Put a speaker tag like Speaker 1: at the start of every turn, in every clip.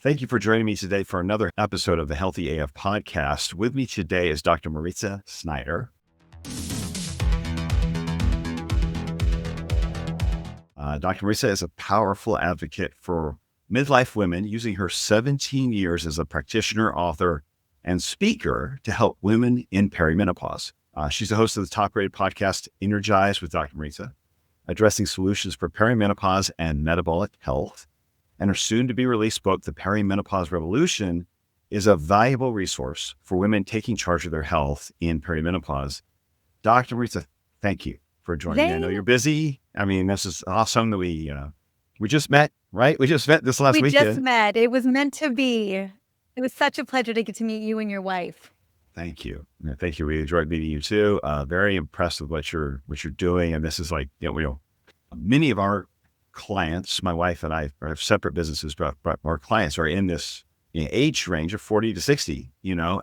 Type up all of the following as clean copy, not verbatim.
Speaker 1: Thank you for joining me today for another episode of the Healthy AF podcast. With me today is Dr. Mariza Snyder. Dr. Mariza is a powerful advocate for midlife women, using her 17 years as a practitioner, author, and speaker to help women in perimenopause. She's the host of the top-rated podcast, Energized with Dr. Mariza, addressing solutions for perimenopause and metabolic health. And her soon-to-be-released book, The Perimenopause Revolution, is a valuable resource for women taking charge of their health in perimenopause. Dr. Mariza, thank you for joining me. I know you're busy. I mean, this is awesome that we just met, right? We just met this last weekend.
Speaker 2: We just met. It was meant to be. It was such a pleasure to get to meet you and your wife.
Speaker 1: Thank you. Thank you. We enjoyed meeting you too. Very impressed with what you're doing. And this is like, many of our clients, my wife and I have separate businesses, but our clients are in this age range of 40 to 60,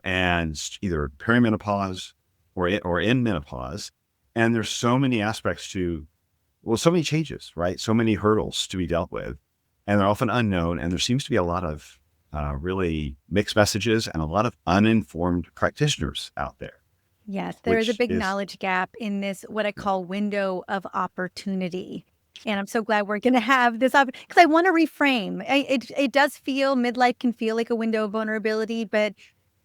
Speaker 1: and either perimenopause or in menopause. And there's so many aspects so many changes, right? So many hurdles to be dealt with, and they're often unknown. And there seems to be a lot of really mixed messages and a lot of uninformed practitioners out there.
Speaker 2: Yes, there is a big knowledge gap in this, what I call window of opportunity. And I'm so glad we're going to have this up because I want to reframe. It does feel, midlife can feel like a window of vulnerability, but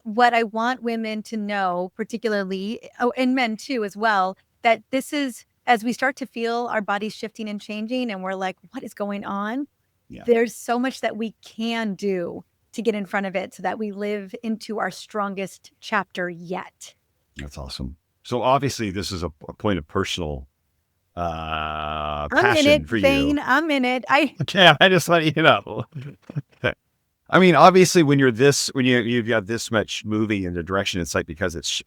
Speaker 2: what I want women to know, particularly, and men too as well, that this is, as we start to feel our bodies shifting and changing and we're like, what is going on? Yeah. There's so much that we can do to get in front of it so that we live into our strongest chapter yet.
Speaker 1: That's awesome. So obviously this is a point of personal passion for
Speaker 2: Zane,
Speaker 1: you.
Speaker 2: I'm in it.
Speaker 1: Okay, I just let you know. I mean, obviously, when you've got this much moving in the direction, it's like because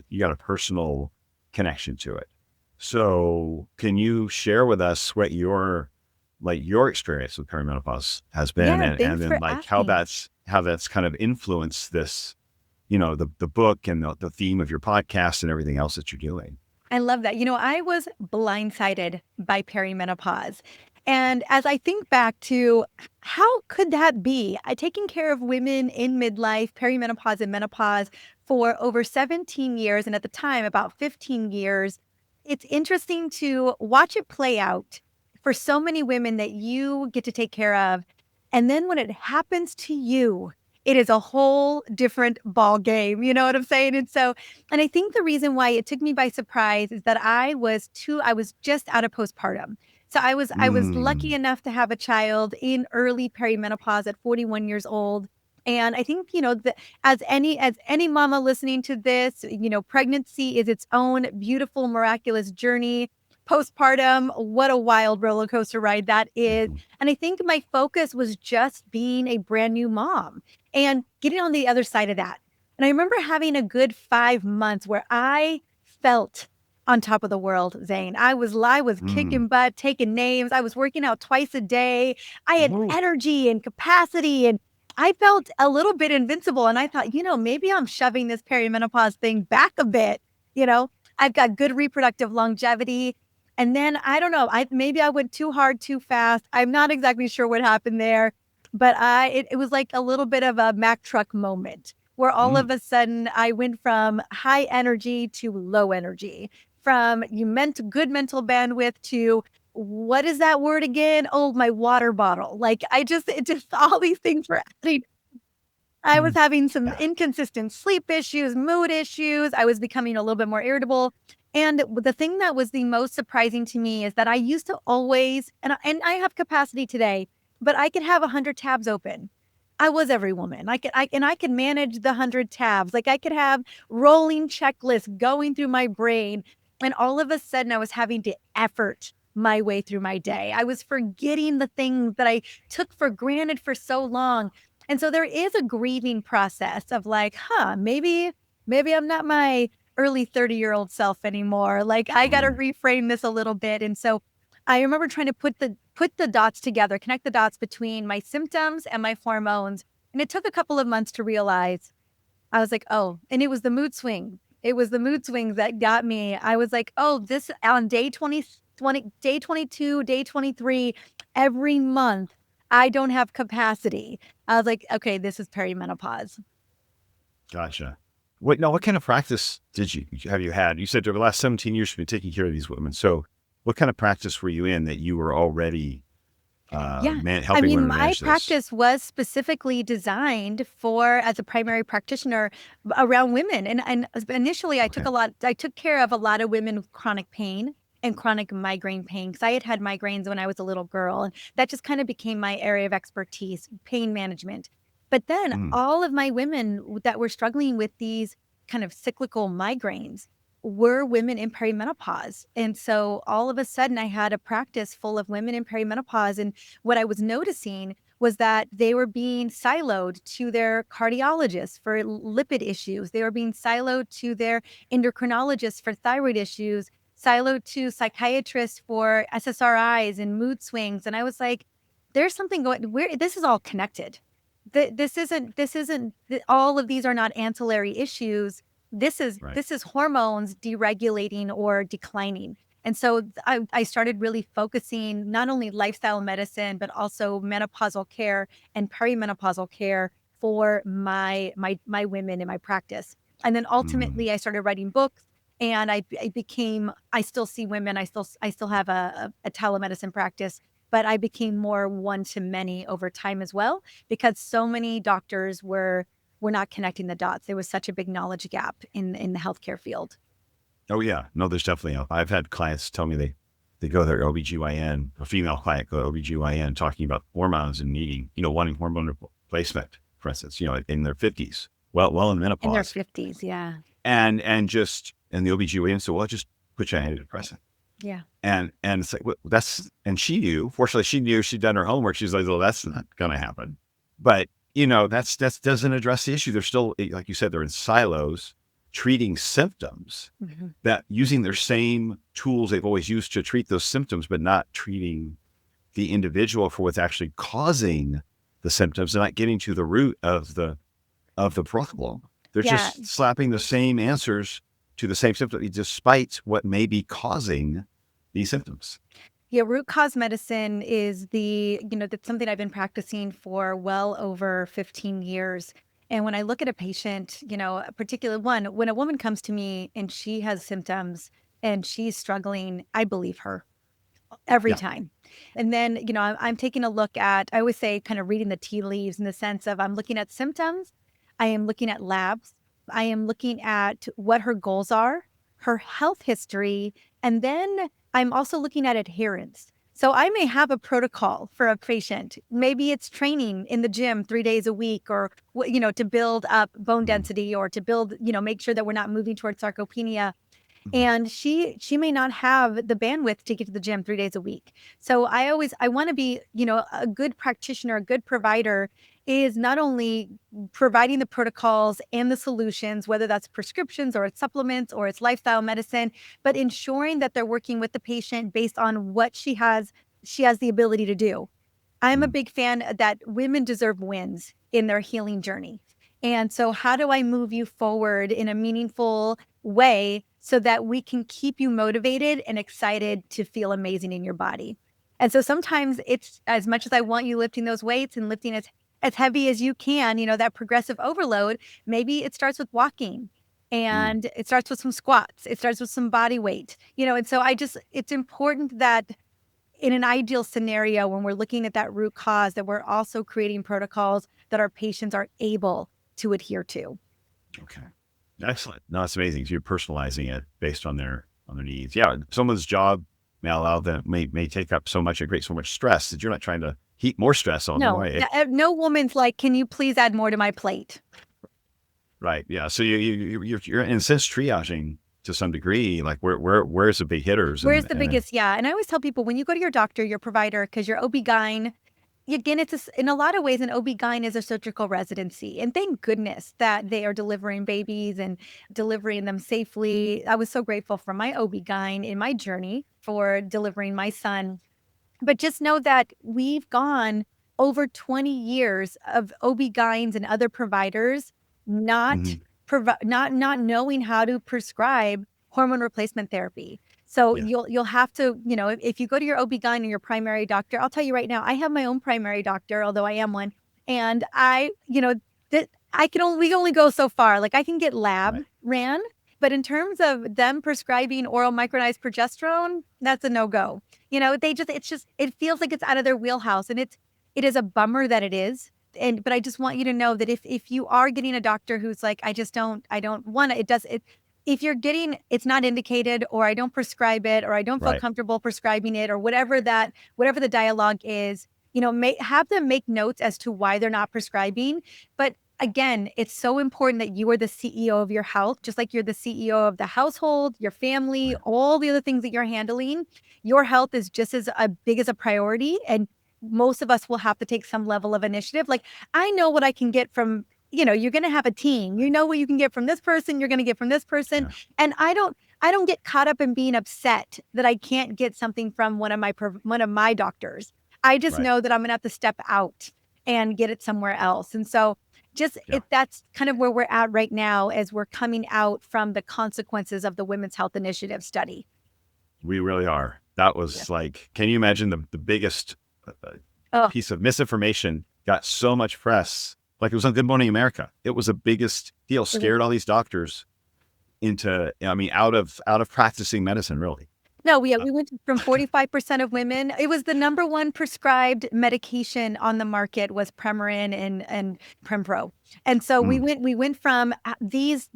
Speaker 1: you got a personal connection to it. So, can you share with us what your experience with perimenopause has been, and then how that's kind of influenced this, the book and the theme of your podcast and everything else that you're doing.
Speaker 2: I love that. I was blindsided by perimenopause. And as I think back to how could that be? I taken care of women in midlife, perimenopause and menopause for over 17 years. And at the time, about 15 years. It's interesting to watch it play out for so many women that you get to take care of. And then when it happens to you, it is a whole different ball game. You know what I'm saying? And I think the reason why it took me by surprise is that I was just out of postpartum. So I was lucky enough to have a child in early perimenopause at 41 years old. And I think, as any mama listening to this, pregnancy is its own beautiful, miraculous journey. Postpartum, what a wild roller coaster ride that is. And I think my focus was just being a brand new mom and getting on the other side of that. And I remember having a good 5 months where I felt on top of the world, Zane. I was kicking butt, taking names. I was working out twice a day. I had energy and capacity, and I felt a little bit invincible. And I thought, maybe I'm shoving this perimenopause thing back a bit. I've got good reproductive longevity. And then I don't know, maybe I went too hard, too fast. I'm not exactly sure what happened there, but it was like a little bit of a Mack truck moment where all of a sudden I went from high energy to low energy, from good mental bandwidth to, what is that word again? Oh, my water bottle. Like all these things were adding. I was having some inconsistent sleep issues, mood issues. I was becoming a little bit more irritable. And the thing that was the most surprising to me is that I used to always, and I have capacity today, but I could have 100 tabs open. I was every woman. I could manage the 100 tabs. Like I could have rolling checklists going through my brain. And all of a sudden I was having to effort my way through my day. I was forgetting the things that I took for granted for so long. And so there is a grieving process of like, maybe I'm not my early 30-year-old self anymore. Like I got to reframe this a little bit. And so I remember trying to put the dots together, connect the dots between my symptoms and my hormones. And it took a couple of months to realize. I was like, oh, and it was the mood swing. It was the mood swings that got me. I was like, oh, this on day 22, day 23, every month, I don't have capacity. I was like, okay, this is perimenopause.
Speaker 1: Gotcha. What kind of practice have you had? You said over the last 17 years you've been taking care of these women. So what kind of practice were you in that you were already
Speaker 2: Yeah. I
Speaker 1: helping
Speaker 2: mean,
Speaker 1: women
Speaker 2: my
Speaker 1: manage this?
Speaker 2: practice was specifically designed for, as a primary practitioner, around women. And initially
Speaker 1: Okay.
Speaker 2: I took care of a lot of women with chronic pain and chronic migraine pain, because I had migraines when I was a little girl. And that just kind of became my area of expertise, pain management. But then
Speaker 1: Mm,
Speaker 2: all of my women that were struggling with these kind of cyclical migraines were women in perimenopause. And so all of a sudden I had a practice full of women in perimenopause. And what I was noticing was that they were being siloed to their cardiologists for lipid issues. They were being siloed to their endocrinologists for thyroid issues, siloed to psychiatrists for SSRIs and mood swings. And I was like, there's something going where this is all connected. All of these are not ancillary issues.
Speaker 1: right.
Speaker 2: This is hormones deregulating or declining. And so I started really focusing not only lifestyle medicine, but also menopausal care and perimenopausal care for my women in my practice. And then
Speaker 1: Mm.
Speaker 2: ultimately I started writing books, and I still see women. I still have a telemedicine practice, but I became more one to many over time as well, because so many doctors were not connecting the dots. There was such a big knowledge gap in the healthcare field.
Speaker 1: Oh yeah. No, there's definitely, I've had clients tell me they go to their OBGYN, a female client go to OBGYN talking about hormones and needing, wanting hormone replacement, for instance, in their 50s, well in
Speaker 2: In their
Speaker 1: menopause.
Speaker 2: 50s, yeah.
Speaker 1: And the OBGYN said, well, just put you on antidepressant.
Speaker 2: Yeah.
Speaker 1: And it's like, well, and she knew, fortunately, she knew she'd done her homework. She's like, well, that's not going to happen. But, that's doesn't address the issue. They're still, like you said, they're in silos treating symptoms,
Speaker 2: Mhm.
Speaker 1: that using their same tools they've always used to treat those symptoms, but not treating the individual for what's actually causing the symptoms and not getting to the root of the problem. They're
Speaker 2: Yeah.
Speaker 1: just slapping the same answers to the same symptom, despite what may be causing these symptoms.
Speaker 2: Yeah, root cause medicine is that's something I've been practicing for well over 15 years. And when I look at a patient, a particular one, when a woman comes to me and she has symptoms and she's struggling, I believe her every
Speaker 1: Yeah.
Speaker 2: time. And then, I'm taking a look at, I always say, kind of reading the tea leaves, in the sense of I'm looking at symptoms, I am looking at labs, I am looking at what her goals are, her health history, and then I'm also looking at adherence. So I may have a protocol for a patient. Maybe it's training in the gym 3 days a week, or, to build up bone
Speaker 1: Mhm.
Speaker 2: density, or to build, make sure that we're not moving towards sarcopenia.
Speaker 1: Mhm.
Speaker 2: And she may not have the bandwidth to get to the gym 3 days a week. So I wanna be, a good practitioner, a good provider is not only providing the protocols and the solutions, whether that's prescriptions or it's supplements or it's lifestyle medicine, but ensuring that they're working with the patient based on what she has the ability to do. I'm a
Speaker 1: Mhm.
Speaker 2: big fan that women deserve wins in their healing journey. And so, how do I move you forward in a meaningful way so that we can keep you motivated and excited to feel amazing in your body? And so sometimes it's, as much as I want you lifting those weights and lifting as heavy as you can, that progressive overload, maybe it starts with walking,
Speaker 1: Mhm.
Speaker 2: and it starts with some squats, it starts with some body weight, and so it's important that in an ideal scenario, when we're looking at that root cause, that we're also creating protocols that our patients are able to adhere to.
Speaker 1: Okay. Excellent. No, it's amazing. So you're personalizing it based on their needs. Yeah. Someone's job may take up so much and create so much stress that you're not trying to heap more stress on them.
Speaker 2: No,
Speaker 1: Right.
Speaker 2: no woman's like, "Can you please add more to my plate?"
Speaker 1: Right. Yeah. So you're in a sense triaging to some degree, like where's the big hitters
Speaker 2: Where's
Speaker 1: and
Speaker 2: the
Speaker 1: and
Speaker 2: biggest Yeah, and I always tell people, when you go to your doctor, your provider, because your OB-GYN, again, in a lot of ways, an OB-GYN is a surgical residency, and thank goodness that they are delivering babies and delivering them safely. I was so grateful for my OB-GYN in my journey for delivering my son. But just know that we've gone over 20 years of OB-GYNs and other providers not
Speaker 1: Mhm.
Speaker 2: not knowing how to prescribe hormone replacement therapy. So
Speaker 1: Yeah.
Speaker 2: you'll have to, if you go to your OB-GYN or your primary doctor, I'll tell you right now, I have my own primary doctor, although I am one. And that we only go so far. Like I can get lab
Speaker 1: Right.
Speaker 2: ran, but in terms of them prescribing oral micronized progesterone, that's a no-go. It feels like it's out of their wheelhouse. And it is a bummer that it is. But I just want you to know that if you are getting a doctor who's like, I don't want to, if you're getting, it's not indicated, or I don't prescribe it, or I don't feel
Speaker 1: Right.
Speaker 2: comfortable prescribing it, or whatever the dialogue is, have them make notes as to why they're not prescribing. But again, it's so important that you are the CEO of your health, just like you're the CEO of the household, your family,
Speaker 1: Right.
Speaker 2: all the other things that you're handling. Your health is just as big as a priority. And most of us will have to take some level of initiative. Like I know what I can get from, you're going to have a team, what you can get from this person, you're going to get from this person.
Speaker 1: Yeah.
Speaker 2: And I don't get caught up in being upset that I can't get something from one of my doctors. I just
Speaker 1: Right.
Speaker 2: know that I'm going to have to step out and get it somewhere else. And so
Speaker 1: Yeah.
Speaker 2: that's kind of where we're at right now as we're coming out from the consequences of the Women's Health Initiative study.
Speaker 1: We really are. That
Speaker 2: Yeah.
Speaker 1: was like, can you imagine the biggest
Speaker 2: Oh,
Speaker 1: piece of misinformation got so much press? Like it was on Good Morning America. It was the biggest deal,
Speaker 2: it was.
Speaker 1: scared all these doctors into, out of practicing medicine, really.
Speaker 2: No, we
Speaker 1: Uh,
Speaker 2: we went from 45% of women. It was the number one prescribed medication on the market was Premarin and Prempro. And so
Speaker 1: mm,
Speaker 2: we went from these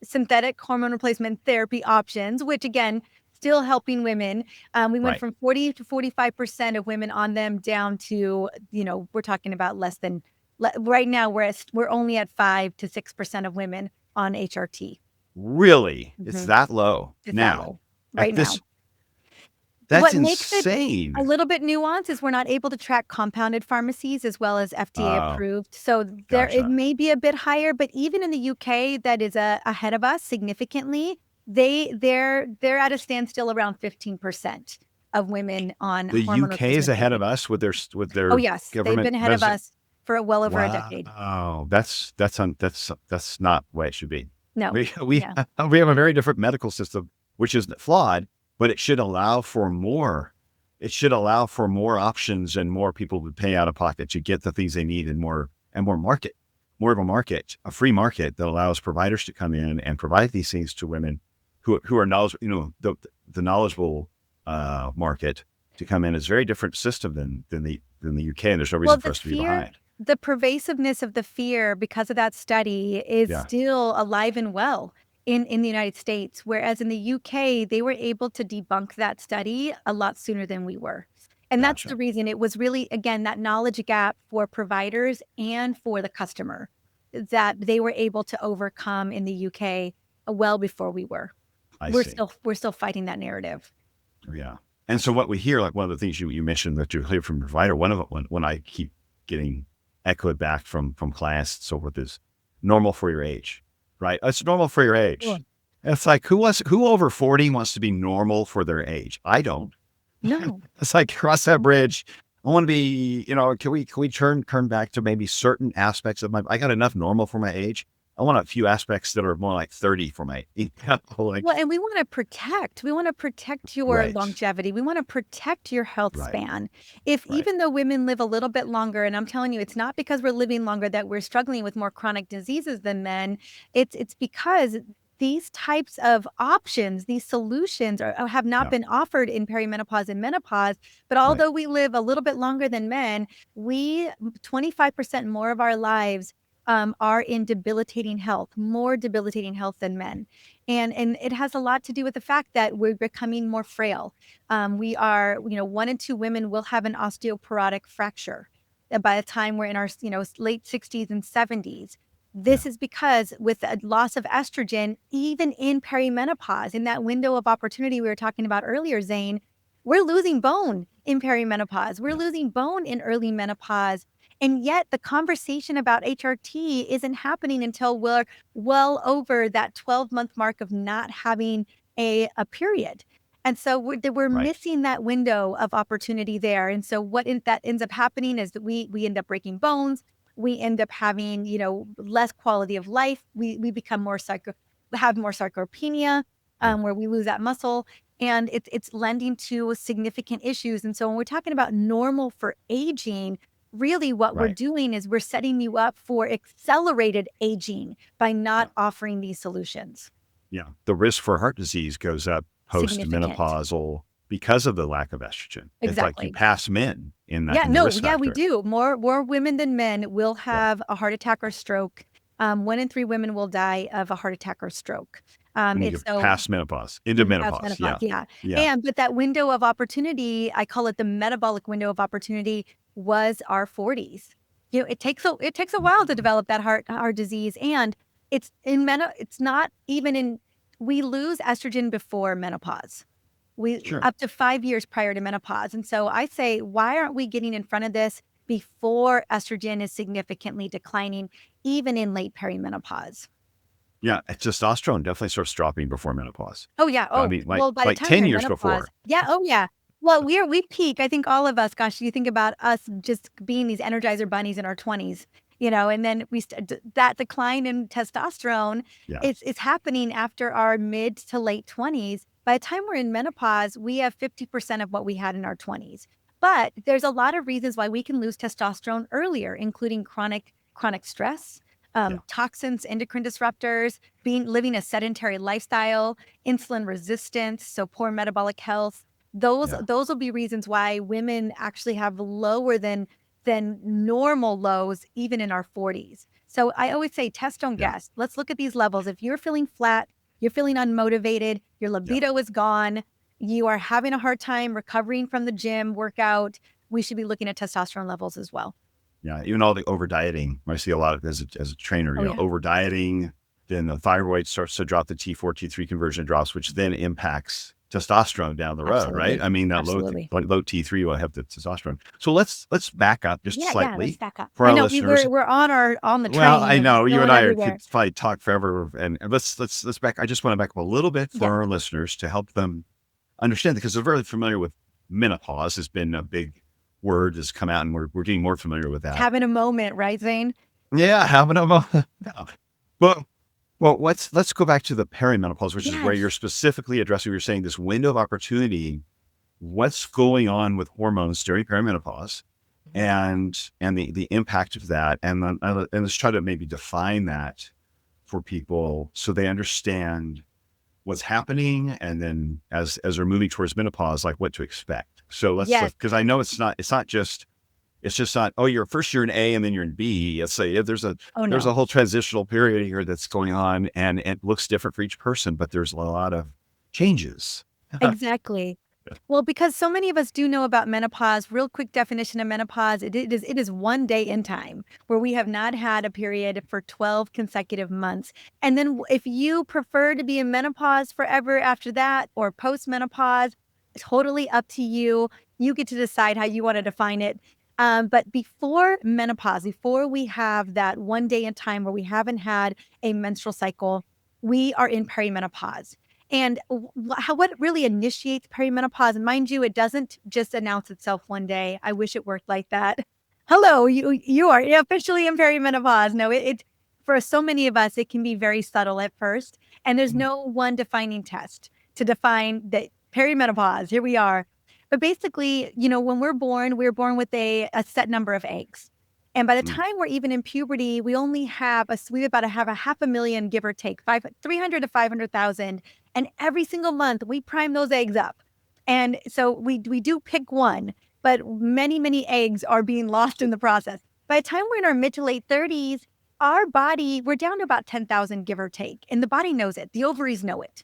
Speaker 2: synthetic hormone replacement therapy options, which again, still helping women. We went
Speaker 1: right.
Speaker 2: from 40 to 45% of women on them down to, we're talking about less than right now we're only at 5 to 6% of women on HRT.
Speaker 1: Really? It's
Speaker 2: Mhm.
Speaker 1: that low
Speaker 2: It's that
Speaker 1: now
Speaker 2: low
Speaker 1: at
Speaker 2: right
Speaker 1: this.
Speaker 2: now.
Speaker 1: That's
Speaker 2: What makes it a
Speaker 1: insane.
Speaker 2: little bit nuanced is we're not able to track compounded pharmacies as well as FDA
Speaker 1: Oh,
Speaker 2: approved. So there it
Speaker 1: gotcha.
Speaker 2: may be a bit higher, but even in the UK that is ahead of us significantly, they're at a standstill around 15% of women on
Speaker 1: The
Speaker 2: hormone
Speaker 1: UK is
Speaker 2: replacement
Speaker 1: ahead of
Speaker 2: therapy.
Speaker 1: us with
Speaker 2: Oh
Speaker 1: their
Speaker 2: yes, they've
Speaker 1: government
Speaker 2: been ahead of
Speaker 1: medicine.
Speaker 2: us for well over a decade.
Speaker 1: Wow, that's not the way it should be.
Speaker 2: No.
Speaker 1: We
Speaker 2: Yeah.
Speaker 1: we have a very different medical system, which is flawed, but it should allow for more. It should allow for more options and more people would pay out of pocket to get the things they need, and more market, more of a market, a free market that allows providers to come in and provide these things to women who are knowledgeable. The knowledgeable market to come in is a very different system than the UK, and there's no
Speaker 2: Well,
Speaker 1: reason for us to be behind.
Speaker 2: the pervasiveness of the fear because of that study is
Speaker 1: Yeah,
Speaker 2: still alive and well in the United States, whereas in the UK, they were able to debunk that study a lot sooner than we were. And that's the
Speaker 1: gotcha.
Speaker 2: reason it was really, again, that knowledge gap for providers and for the customer that they were able to overcome in the UK well before we were.
Speaker 1: I see.
Speaker 2: We're still fighting that narrative.
Speaker 1: Yeah. And so what we hear, like one of the things you mentioned that you hear from your provider, one of it, when I keep getting echoed back from clients and so forth, is normal for your age, right? It's normal for your
Speaker 2: Sure.
Speaker 1: age. It's like who over 40 wants to be normal for their age? I don't.
Speaker 2: No.
Speaker 1: It's like cross that bridge. I want to be, can we turn back to maybe certain aspects of I got enough normal for my age. I want a few aspects that are more like 30 for my, like,
Speaker 2: Well, and we want to protect your
Speaker 1: right,
Speaker 2: longevity. We want to protect your health
Speaker 1: right,
Speaker 2: span. If
Speaker 1: right.
Speaker 2: even though women live a little bit longer, and I'm telling you, it's not because we're living longer that we're struggling with more chronic diseases than men. It's because these types of options, these solutions have not
Speaker 1: Yeah,
Speaker 2: been offered in perimenopause and menopause. But
Speaker 1: right.
Speaker 2: although we live a little bit longer than men, we 25% more of our lives are in debilitating health, more debilitating health than men. And it has a lot to do with the fact that we're becoming more frail. We are, 1 in 2 women will have an osteoporotic fracture by the time we're in our, late 60s and 70s.
Speaker 1: Yeah,
Speaker 2: This is because with a loss of estrogen, even in perimenopause, in that window of opportunity we were talking about earlier, Zane, we're losing bone in perimenopause. We're
Speaker 1: yeah,
Speaker 2: losing bone in early menopause. And yet the conversation about HRT isn't happening until we're well over that 12-month mark of not having a period. And so we're
Speaker 1: right.
Speaker 2: missing that window of opportunity there. And so that ends up happening is that we end up breaking bones. We end up having, less quality of life. We become have more sarcopenia,
Speaker 1: Yeah,
Speaker 2: where we lose that muscle. and it's lending to significant issues. And so when we're talking about normal for aging, really what we're
Speaker 1: Right.
Speaker 2: doing is we're setting you up for accelerated aging by
Speaker 1: Yeah.
Speaker 2: not offering these solutions.
Speaker 1: Yeah. The risk for heart disease goes up
Speaker 2: Significant.
Speaker 1: post-menopausal because of the lack of estrogen. It's like you
Speaker 2: Exactly.
Speaker 1: pass men in
Speaker 2: Yeah,
Speaker 1: the
Speaker 2: no,
Speaker 1: risk
Speaker 2: yeah, we
Speaker 1: factor.
Speaker 2: do. More women than men will
Speaker 1: Yeah.
Speaker 2: have a heart attack or stroke. 1 in 3 women will die of a heart attack or stroke.
Speaker 1: When you
Speaker 2: It's
Speaker 1: get
Speaker 2: so
Speaker 1: past menopause, into
Speaker 2: past
Speaker 1: menopause.
Speaker 2: menopause,
Speaker 1: Yeah.
Speaker 2: yeah.
Speaker 1: Yeah.
Speaker 2: But that window of opportunity, I call it the metabolic window of opportunity, was our 40s. It takes a while to develop that heart disease, and it's not even in we lose estrogen before menopause. We
Speaker 1: Sure.
Speaker 2: up to 5 years prior to menopause. And so I say, why aren't we getting in front of this before estrogen is significantly declining, even in late perimenopause?
Speaker 1: Yeah. Testosterone definitely starts dropping before menopause.
Speaker 2: Oh, yeah.
Speaker 1: I
Speaker 2: Oh,
Speaker 1: mean,
Speaker 2: well, by the
Speaker 1: like
Speaker 2: time
Speaker 1: 10
Speaker 2: you're in
Speaker 1: years
Speaker 2: menopause,
Speaker 1: before.
Speaker 2: yeah. Oh, yeah. Well, we peak. I think all of us, gosh, you think about us just being these Energizer bunnies in our 20s, and then that decline in testosterone
Speaker 1: Yeah.
Speaker 2: is happening after our mid to late 20s. By the time we're in menopause, we have 50% of what we had in our 20s. But there's a lot of reasons why we can lose testosterone earlier, including chronic stress,
Speaker 1: Yeah.
Speaker 2: toxins, endocrine disruptors, living a sedentary lifestyle, insulin resistance, so poor metabolic health. Those
Speaker 1: Yeah.
Speaker 2: those will be reasons why women actually have lower than normal lows even in our 40s. So I always say test don't
Speaker 1: Yeah.
Speaker 2: guess. Let's look at these levels. If you're feeling flat, you're feeling unmotivated, your
Speaker 1: Yeah.
Speaker 2: libido is gone, you are having a hard time recovering from the gym workout, we should be looking at testosterone levels as well.
Speaker 1: Yeah, even all the over dieting. I see a lot of as a trainer,
Speaker 2: Oh yeah,
Speaker 1: over dieting, then the thyroid starts to drop, the T4, T3 conversion drops, which then impacts testosterone down the road, right?
Speaker 2: absolutely.
Speaker 1: I mean, that
Speaker 2: Absolutely.
Speaker 1: low T3 will have the testosterone. So let's back up just
Speaker 2: Yeah, let's
Speaker 1: slightly
Speaker 2: back up.
Speaker 1: for
Speaker 2: I
Speaker 1: our
Speaker 2: know
Speaker 1: listeners.
Speaker 2: we're on the
Speaker 1: Well,
Speaker 2: train
Speaker 1: I
Speaker 2: of
Speaker 1: know you and
Speaker 2: going
Speaker 1: I
Speaker 2: everywhere.
Speaker 1: could probably talk forever, and let's back. I just want to back up a little bit for
Speaker 2: Yeah.
Speaker 1: our listeners to help them understand, because they're very familiar with menopause. Has been a big word that's come out, and we're getting more familiar with that.
Speaker 2: Having a moment, right, Zane?
Speaker 1: Yeah, having a moment. Well, let's go back to the perimenopause, which is where you're
Speaker 2: Yes.
Speaker 1: specifically addressing. You're saying this window of opportunity. What's going on with hormones during perimenopause, and the impact of that, and then and let's try to maybe define that for people so they understand what's happening, and then as they're moving towards menopause, like what to expect. So let's,
Speaker 2: Yes.
Speaker 1: because I know it's just not, oh, you're first you're in A and then you're in B. Let's say
Speaker 2: Oh,
Speaker 1: there's a
Speaker 2: no.
Speaker 1: whole transitional period here that's going on, and it looks different for each person, but there's a lot of changes.
Speaker 2: Exactly. Well, because so many of us do know about menopause, real quick definition of menopause, it is one day in time where we have not had a period for 12 consecutive months. And then if you prefer to be in menopause forever after that or post-menopause, totally up to you. You get to decide how you want to define it. But before menopause, before we have that one day in time where we haven't had a menstrual cycle, we are in perimenopause. And what really initiates perimenopause, and mind you, it doesn't just announce itself one day. I wish it worked like that. Hello, you are officially in perimenopause. No, it for so many of us, it can be very subtle at first, and there's no one defining test to define that perimenopause. Here we are. But basically, when we're born with a set number of eggs. And by the
Speaker 1: Mm,
Speaker 2: time we're even in puberty, we only have we about to have a 500,000, give or take, 300 to 500,000. And every single month we prime those eggs up. And so we do pick one, but many eggs are being lost in the process. By the time we're in our mid to late 30s, our body, we're down to about 10,000, give or take. And the body knows it. The ovaries know it.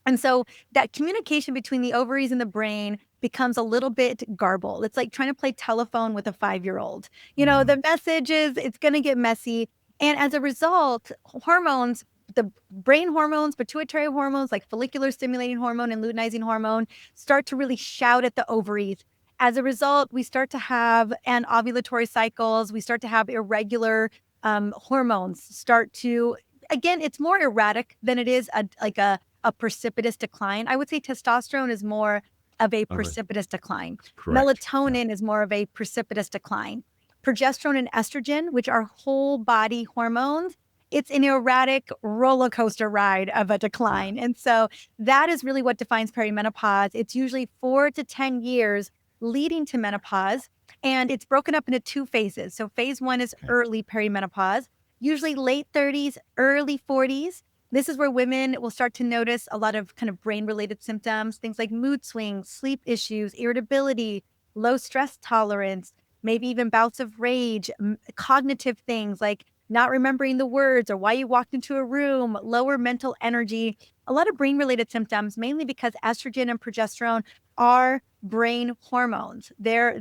Speaker 2: And so that communication between the ovaries and the brain becomes a little bit garbled. It's like trying to play telephone with a 5-year-old.
Speaker 1: mhm.
Speaker 2: The message it's going to get messy. And as a result, hormones, the brain hormones, pituitary hormones like follicular stimulating hormone and luteinizing hormone, start to really shout at the ovaries. As a result, we start to have anovulatory cycles. We start to have irregular hormones start to, again, it's more erratic than it is a precipitous decline. I would say testosterone is more of a
Speaker 1: Okay,
Speaker 2: precipitous decline.
Speaker 1: correct. Yeah.
Speaker 2: Melatonin is more of a precipitous decline. Progesterone and estrogen, which are whole body hormones, it's an erratic roller coaster ride of a decline. And so that is really what defines perimenopause. It's usually 4 to 10 years leading to menopause. And it's broken up into 2 phases. So phase 1 is early perimenopause, usually late 30s, early 40s. This is where women will start to notice a lot of kind of brain-related symptoms, things like mood swings, sleep issues, irritability, low stress tolerance, maybe even bouts of rage, cognitive things like not remembering the words or why you walked into a room, lower mental energy, a lot of brain-related symptoms, mainly because estrogen and progesterone are brain hormones. They're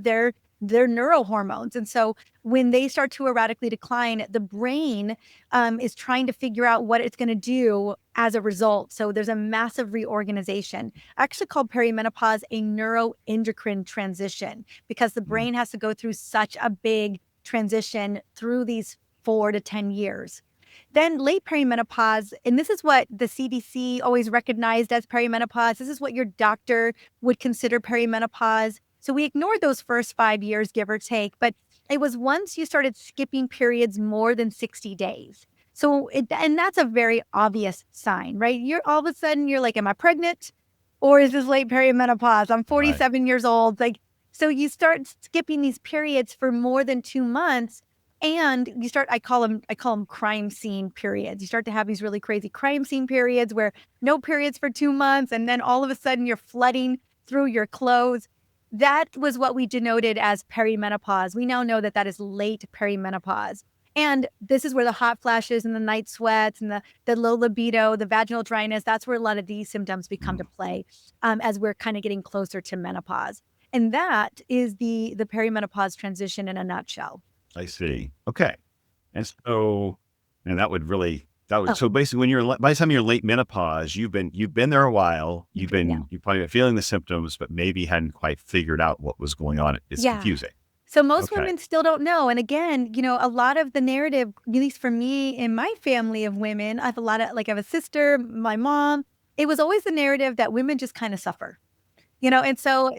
Speaker 2: neurohormones. And so when they start to erratically decline, the brain is trying to figure out what it's going to do as a result. So there's a massive reorganization. I actually called perimenopause a neuroendocrine transition because the brain has to go through such a big transition through these 4 to 10 years. Then late perimenopause, and this is what the CDC always recognized as perimenopause. This is what your doctor would consider perimenopause. So we ignored those first 5 years, give or take, but it was once you started skipping periods more than 60 days. And that's a very obvious sign, right? You're all of a sudden, you're like, am I pregnant? Or is this late perimenopause? I'm 47 years old. So you start skipping these periods for more than 2 months. And you start, I call them crime scene periods. You start to have these really crazy crime scene periods where no periods for 2 months. And then all of a sudden you're flooding through your clothes. That was what we denoted as perimenopause. We now know that that is late perimenopause. And this is where the hot flashes and the night sweats and the low libido, the vaginal dryness, that's where a lot of these symptoms become to play as we're kind of getting closer to menopause. And that is the perimenopause transition in a nutshell.
Speaker 1: I see. Okay. And so, so basically when by the time you're late menopause, you've been there a while, you've probably been feeling the symptoms, but maybe hadn't quite figured out what was going on. It's confusing.
Speaker 2: So most women still don't know. And again, a lot of the narrative, at least for me in my family of women, I have I have a sister, my mom, it was always the narrative that women just kind of suffer, and so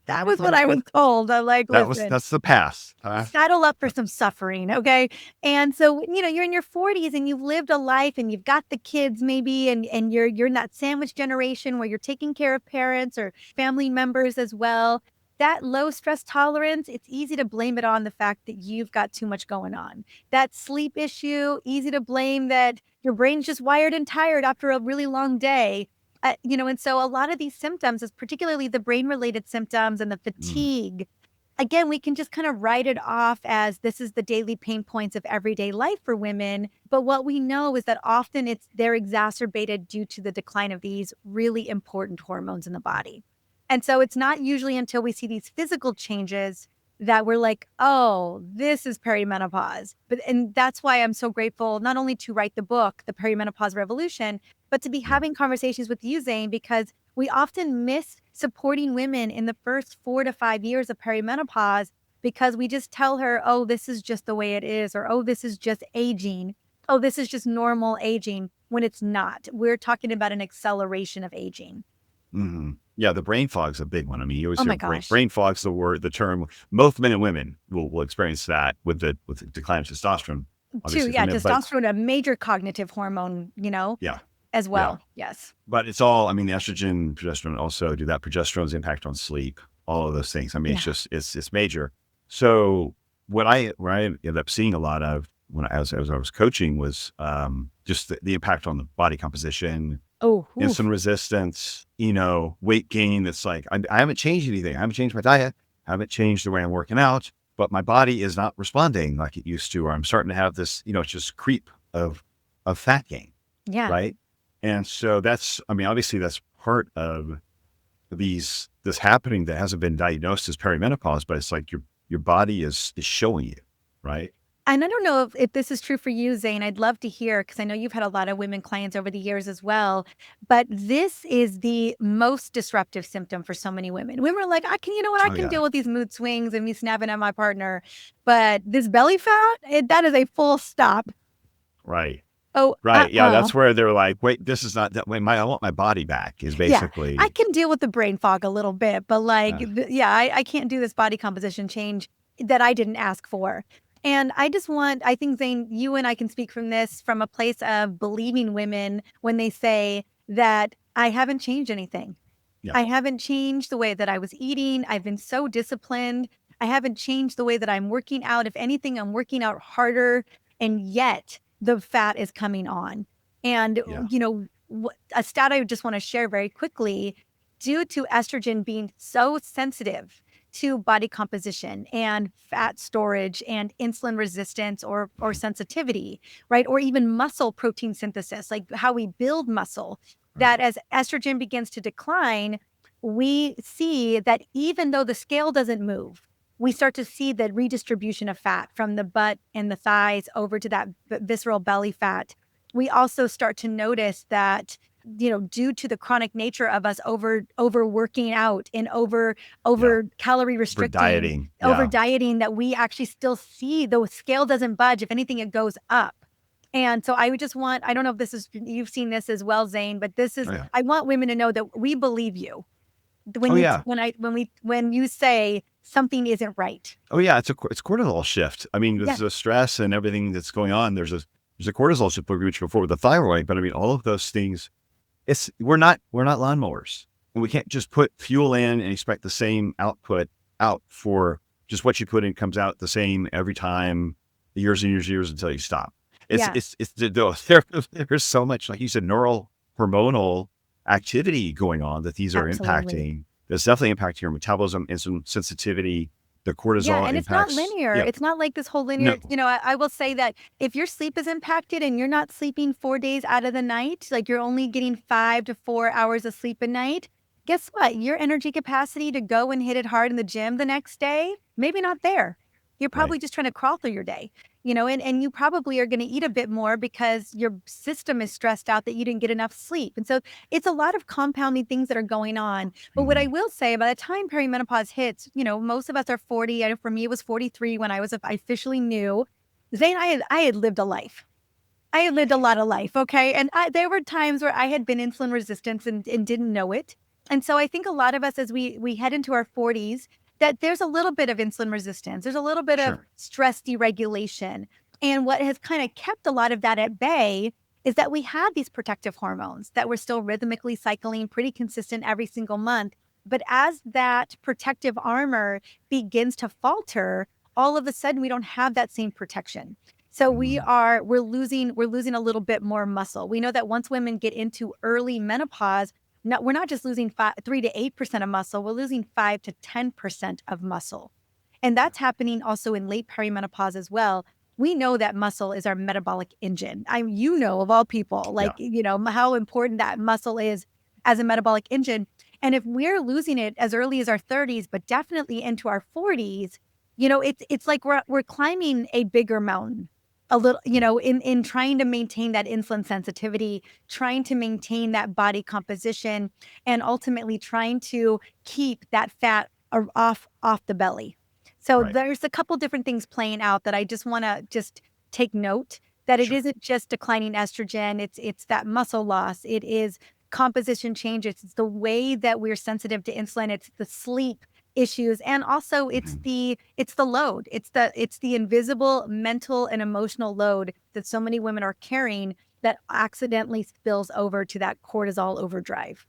Speaker 2: that was what I was told. I'm like, listen,
Speaker 1: that's the past.
Speaker 2: Saddle up for some suffering, okay? And so, you're in your 40s and you've lived a life and you've got the kids maybe, and you're in that sandwich generation where you're taking care of parents or family members as well. That low stress tolerance, it's easy to blame it on the fact that you've got too much going on. That sleep issue, easy to blame that your brain's just wired and tired after a really long day. And so a lot of these symptoms, is particularly the brain-related symptoms and the fatigue, again, we can just kind of write it off as this is the daily pain points of everyday life for women. But what we know is that often they're exacerbated due to the decline of these really important hormones in the body. And so it's not usually until we see these physical changes that we're like, oh, this is perimenopause. And that's why I'm so grateful, not only to write the book, The Perimenopause Revolution, but to be having conversations with you, Zane, because we often miss supporting women in the first 4 to 5 years of perimenopause because we just tell her, oh, this is just the way it is, or, oh, this is just aging. Oh, this is just normal aging, when it's not. We're talking about an acceleration of aging.
Speaker 1: Mm-hmm. Yeah, the brain fog's a big one. I mean, you always hear brain fog's the term. Both men and women will experience that with the decline of testosterone.
Speaker 2: Testosterone, a major cognitive hormone, as well. Yeah. Yes.
Speaker 1: But it's all, the estrogen, progesterone also do that. Progesterone's impact on sleep, all of those things. It's just, it's major. So where I ended up seeing a lot of as I was coaching was just the impact on the body composition, insulin resistance, weight gain. It's like, I haven't changed anything. I haven't changed my diet. I haven't changed the way I'm working out, but my body is not responding like it used to, or I'm starting to have this, it's just creep of fat gain.
Speaker 2: Yeah.
Speaker 1: Right. And so that's, obviously that's part of this happening that hasn't been diagnosed as perimenopause, but it's like your body is showing you, right?
Speaker 2: And I don't know if this is true for you, Zane. I'd love to hear, because I know you've had a lot of women clients over the years as well. But this is the most disruptive symptom for so many women. Women are like, I can deal with these mood swings and me snapping at my partner. But this belly fat, that is a full stop.
Speaker 1: Right.
Speaker 2: Oh,
Speaker 1: right. Yeah. That's where they're like, wait, this is not that way. I want my body back is basically.
Speaker 2: Yeah, I can deal with the brain fog a little bit, but I can't do this body composition change that I didn't ask for. And I think, Zane, you and I can speak from this from a place of believing women when they say that I haven't changed anything.
Speaker 1: Yeah.
Speaker 2: I haven't changed the way that I was eating. I've been so disciplined. I haven't changed the way that I'm working out. If anything, I'm working out harder. And yet the fat is coming on. And,
Speaker 1: Yeah.
Speaker 2: a stat I just want to share very quickly, due to estrogen being so sensitive to body composition and fat storage and insulin resistance or sensitivity, right? Or even muscle protein synthesis, like how we build muscle,
Speaker 1: Right.
Speaker 2: that as estrogen begins to decline, we see that even though the scale doesn't move, we start to see the redistribution of fat from the butt and the thighs over to that visceral belly fat. We also start to notice that, due to the chronic nature of us overworking out and
Speaker 1: Yeah.
Speaker 2: over calorie
Speaker 1: For
Speaker 2: restricting,
Speaker 1: dieting.
Speaker 2: over
Speaker 1: Yeah.
Speaker 2: dieting, that we actually still see the scale doesn't budge. If anything, it goes up. And so I would just want, I don't know if you've seen this as well, Zane, but
Speaker 1: Oh, yeah.
Speaker 2: I want women to know that we believe you
Speaker 1: Oh, yeah.
Speaker 2: when you say something isn't right.
Speaker 1: Oh, yeah. It's cortisol shift. I mean, with
Speaker 2: Yes.
Speaker 1: the stress and everything that's going on, there's a cortisol shift, which before with the thyroid. But I mean, all of those things, we're not lawnmowers, and we can't just put fuel in and expect the same output out for just what you put in comes out the same every time, years and years and years until you stop.
Speaker 2: Yeah,
Speaker 1: There's so much, like you said, neural hormonal activity going on that these are
Speaker 2: absolutely.
Speaker 1: impacting. That's definitely impacting your metabolism, insulin sensitivity, the
Speaker 2: Yeah,
Speaker 1: cortisol
Speaker 2: and it's not
Speaker 1: impacts.
Speaker 2: linear.
Speaker 1: Yeah.
Speaker 2: It's not like this whole linear,
Speaker 1: No.
Speaker 2: I will say that if your sleep is impacted and you're not sleeping 4 days out of the night, like you're only getting 5 to 4 hours of sleep a night, guess what? Your energy capacity to go and hit it hard in the gym the next day, maybe not there. You're
Speaker 1: Right.
Speaker 2: probably just trying to crawl through your day, and you probably are going to eat a bit more because your system is stressed out that you didn't get enough sleep. And so it's a lot of compounding things that are going on. But what I
Speaker 1: Mhm.
Speaker 2: will say, by the time perimenopause hits, most of us are 40. I know for me, it was 43 when I officially knew. Zane, I had lived a life. I had lived a lot of life, okay? And there were times where I had been insulin resistant and didn't know it. And so I think a lot of us, as we head into our 40s, that there's a little bit of insulin resistance. There's a little bit of
Speaker 1: Sure.
Speaker 2: stress deregulation. And what has kind of kept a lot of that at bay is that we had these protective hormones that were still rhythmically cycling pretty consistent every single month. But as that protective armor begins to falter, all of a sudden we don't have that same protection. So
Speaker 1: Mhm.
Speaker 2: we're losing a little bit more muscle. We know that once women get into early menopause, we're not just losing 3 to 8% of muscle, we're losing 5 to 10% of muscle. And that's happening also in late perimenopause as well. We know that muscle is our metabolic engine. Of all people, like,
Speaker 1: Yeah.
Speaker 2: how important that muscle is as a metabolic engine. And if we're losing it as early as our 30s, but definitely into our 40s, it's like we're climbing a bigger mountain a little, in trying to maintain that insulin sensitivity, trying to maintain that body composition, and ultimately trying to keep that fat off the belly. So
Speaker 1: Right.
Speaker 2: there's a couple different things playing out that I just want to just take note that it
Speaker 1: Sure.
Speaker 2: isn't just declining estrogen, it's that muscle loss, it is composition changes, it's the way that we're sensitive to insulin, it's the sleep issues, and also it's
Speaker 1: Mhm.
Speaker 2: the load, it's the invisible mental and emotional load that so many women are carrying that accidentally spills over to that cortisol overdrive.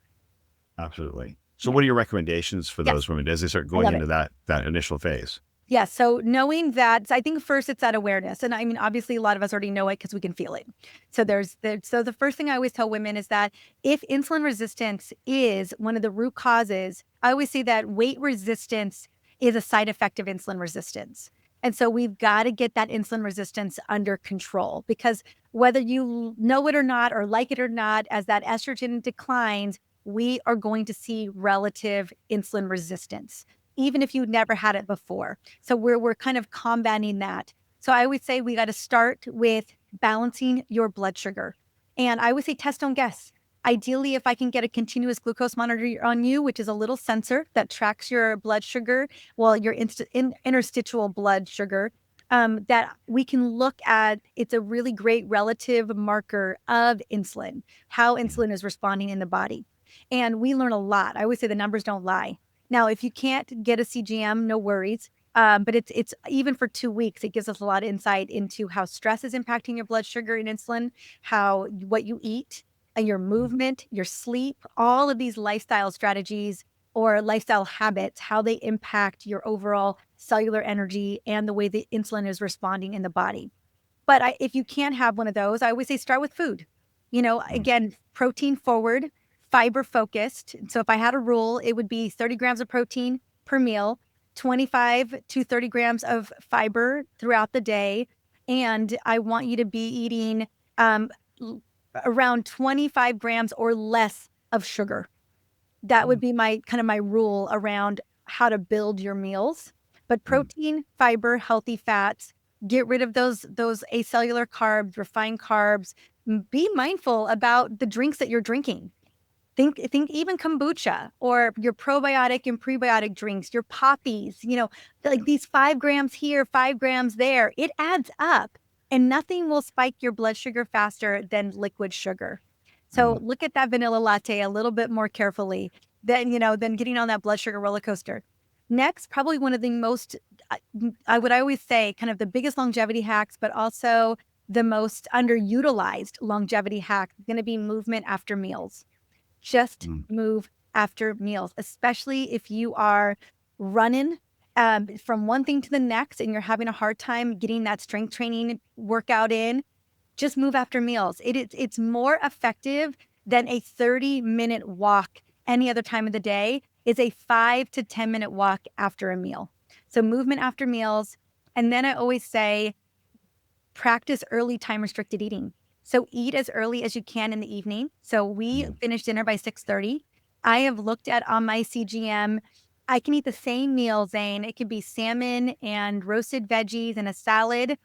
Speaker 1: Absolutely. So
Speaker 2: Yeah.
Speaker 1: what are your recommendations for
Speaker 2: Yes,
Speaker 1: those women as they start
Speaker 2: I
Speaker 1: going
Speaker 2: love it.
Speaker 1: into that initial phase?
Speaker 2: Yeah, so knowing that, so I think first it's that awareness, and I mean, obviously, a lot of us already know it because we can feel it. So the first thing I always tell women is that if insulin resistance is one of the root causes, I always say that weight resistance is a side effect of insulin resistance. And so we've got to get that insulin resistance under control, because whether you know it or not, or like it or not, as that estrogen declines, we are going to see relative insulin resistance, even if you never had it before. So we're kind of combating that. So I would say we got to start with balancing your blood sugar. And I would say test, don't guess. Ideally, if I can get a continuous glucose monitor on you, which is a little sensor that tracks your blood sugar, well, your interstitial blood sugar, that we can look at, it's a really great relative marker of insulin, how
Speaker 1: Mhm.
Speaker 2: insulin is responding in the body. And we learn a lot. I always say the numbers don't lie. Now, if you can't get a CGM, no worries. But it's even for 2 weeks, it gives us a lot of insight into how stress is impacting your blood sugar and insulin, what you eat, your movement, your sleep, all of these lifestyle strategies or lifestyle habits, how they impact your overall cellular energy and the way the insulin is responding in the body. But if you can't have one of those, I always say start with food. Again, protein forward, fiber focused. So if I had a rule, it would be 30 grams of protein per meal, 25 to 30 grams of fiber throughout the day. And I want you to be eating around 25 grams or less of sugar. That would be my rule around how to build your meals. But protein, fiber, healthy fats, get rid of those acellular carbs, refined carbs. Be mindful about the drinks that you're drinking. Think even kombucha or your probiotic and prebiotic drinks, your poppies, like these 5 grams here, 5 grams there, it adds up, and nothing will spike your blood sugar faster than liquid sugar. So look at that vanilla latte a little bit more carefully than getting on that blood sugar roller coaster. Next, probably one of the most, I would always say, kind of the biggest longevity hacks, but also the most underutilized longevity hack is going to be movement after meals. Just move after meals, especially if you are running from one thing to the next and you're having a hard time getting that strength training workout in. Just move after meals. It's more effective than a 30-minute walk any other time of the day is a 5 to 10-minute walk after a meal. So movement after meals. And then I always say, practice early time restricted eating. So eat as early as you can in the evening. So we finish dinner by 6:30. I have looked at on my CGM, I can eat the same meal, Zane. It could be salmon and roasted veggies and a salad,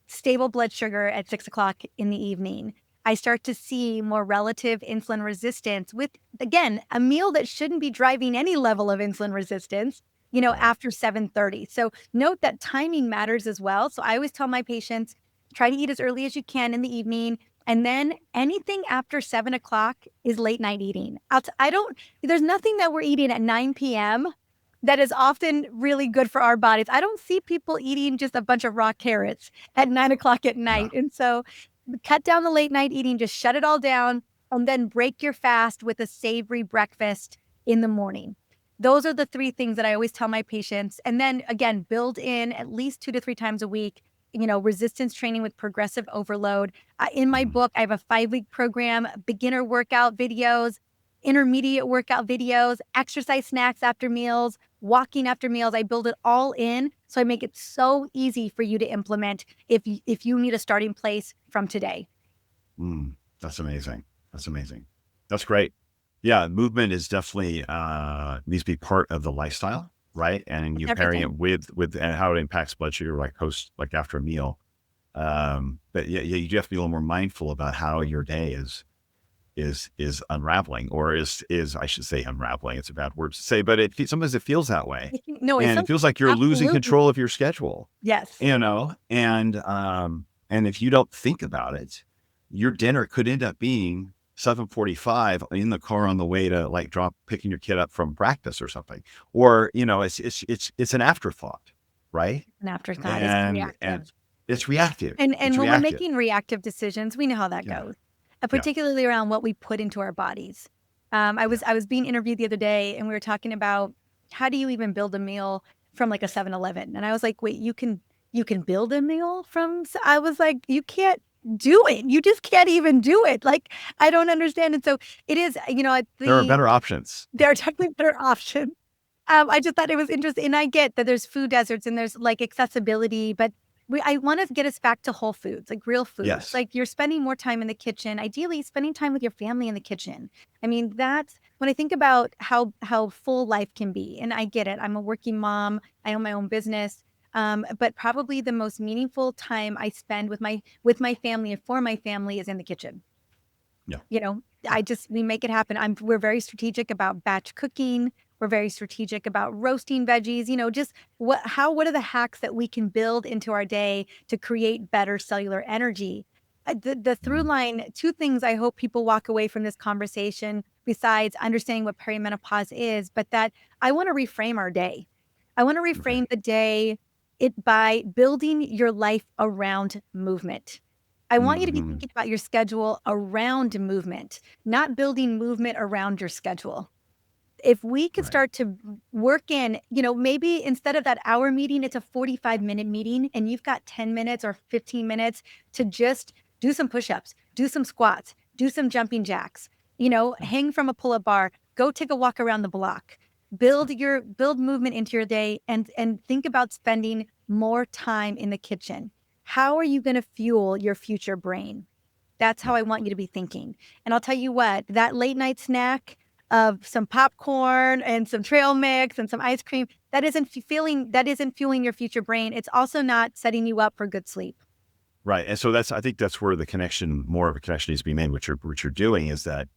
Speaker 2: stable blood sugar at 6 o'clock in the evening. I start to see more relative insulin resistance with, again, a meal that shouldn't be driving any level of insulin resistance, after 7:30. So note that timing matters as well. So I always tell my patients, try to eat as early as you can in the evening. And then anything after 7 o'clock is late night eating. There's nothing that we're eating at 9 p.m. that is often really good for our bodies. I don't see people eating just a bunch of raw carrots at 9 o'clock at night. And so cut down the late night eating, just shut it all down, and then break your fast with a savory breakfast in the morning. Those are the 3 things that I always tell my patients. And then again, build in at least 2 to 3 times a week, resistance training with progressive overload. In my book, I have a 5-week program, beginner workout videos, intermediate workout videos, exercise snacks after meals, walking after meals. I build it all in. So I make it so easy for you to implement if you need a starting place from today.
Speaker 1: That's amazing. That's great. Yeah. Movement is definitely, needs to be part of the lifestyle, right? And you pairing it with and how it impacts blood sugar, like after a meal. But yeah, you have to be a little more mindful about how your day is unraveling, or is I should say unraveling. It's a bad word to say, but sometimes it feels that way.
Speaker 2: No,
Speaker 1: it feels like you're losing control of your schedule.
Speaker 2: Yes.
Speaker 1: And if you don't think about it, your dinner could end up being 7:45 in the car on the way to picking your kid up from practice or something, or it's an afterthought, right?
Speaker 2: An afterthought. It's reactive.
Speaker 1: And it's reactive.
Speaker 2: And when we're making reactive decisions, we know how that goes. Particularly around what we put into our bodies. I was being interviewed the other day, and we were talking about how do you even build a meal from like a 7-Eleven? And I was like, wait, you can build a meal from? I was like, you can't do it. You just can't even do it. Like, I don't understand. And so it is,
Speaker 1: there are better options.
Speaker 2: There are technically better options. I just thought it was interesting. And I get that there's food deserts and there's like accessibility, but I want to get us back to whole foods, like real foods.
Speaker 1: Yes.
Speaker 2: Like you're spending more time in the kitchen, ideally spending time with your family in the kitchen. I mean, that's when I think about how full life can be. And I get it. I'm a working mom. I own my own business. But probably the most meaningful time I spend with my family and for my family is in the kitchen.
Speaker 1: Yeah.
Speaker 2: We make it happen. We're very strategic about batch cooking. We're very strategic about roasting veggies, just what are the hacks that we can build into our day to create better cellular energy? The through line, 2 things I hope people walk away from this conversation, besides understanding what perimenopause is, but that I want to reframe our day. I want to
Speaker 1: Okay.
Speaker 2: reframe the day by building your life around movement. I want you to be
Speaker 1: Hmm.
Speaker 2: thinking about your schedule around movement, not building movement around your schedule. If we could
Speaker 1: Right.
Speaker 2: start to work in, maybe instead of that hour meeting, it's a 45-minute meeting and you've got 10 minutes or 15 minutes to just do some push-ups, do some squats, do some jumping jacks, hang from a pull-up bar, go take a walk around the block. Build movement into your day and think about spending more time in the kitchen. How are you going to fuel your future brain? That's how
Speaker 1: Yeah.
Speaker 2: I want you to be thinking. And I'll tell you what, that late night snack of some popcorn and some trail mix and some ice cream, that isn't fueling your future brain. It's also not setting you up for good sleep.
Speaker 1: Right. And so I think that's where more of a connection needs to be made. What you're doing is that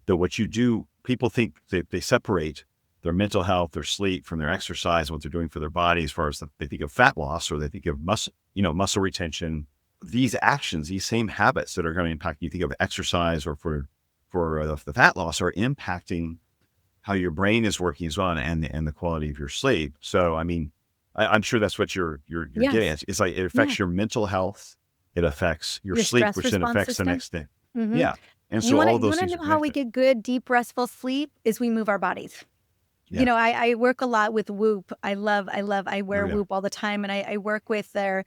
Speaker 1: what you do, people think they separate their mental health, their sleep from their exercise, what they're doing for their body, as far as they think of fat loss or they think of muscle retention. These actions, these same habits that are going to impact, you think of exercise or for the fat loss, are impacting how your brain is working as well, and the quality of your sleep. So, I mean, I'm sure that's what you're getting
Speaker 2: Yes.
Speaker 1: at. It's like it
Speaker 2: Yeah.
Speaker 1: affects your mental health, it affects your
Speaker 2: Your
Speaker 1: sleep,
Speaker 2: stress
Speaker 1: which then
Speaker 2: response
Speaker 1: affects the
Speaker 2: system.
Speaker 1: next day.
Speaker 2: Hmm.
Speaker 1: Yeah, and
Speaker 2: You
Speaker 1: so
Speaker 2: want to
Speaker 1: all of
Speaker 2: you
Speaker 1: those
Speaker 2: want to
Speaker 1: things are
Speaker 2: know how we
Speaker 1: connected.
Speaker 2: get good, deep, restful sleep is we move our bodies.
Speaker 1: Yeah.
Speaker 2: I work a lot with Whoop. I
Speaker 1: Oh
Speaker 2: wear
Speaker 1: yeah.
Speaker 2: Whoop all the time. And I work with their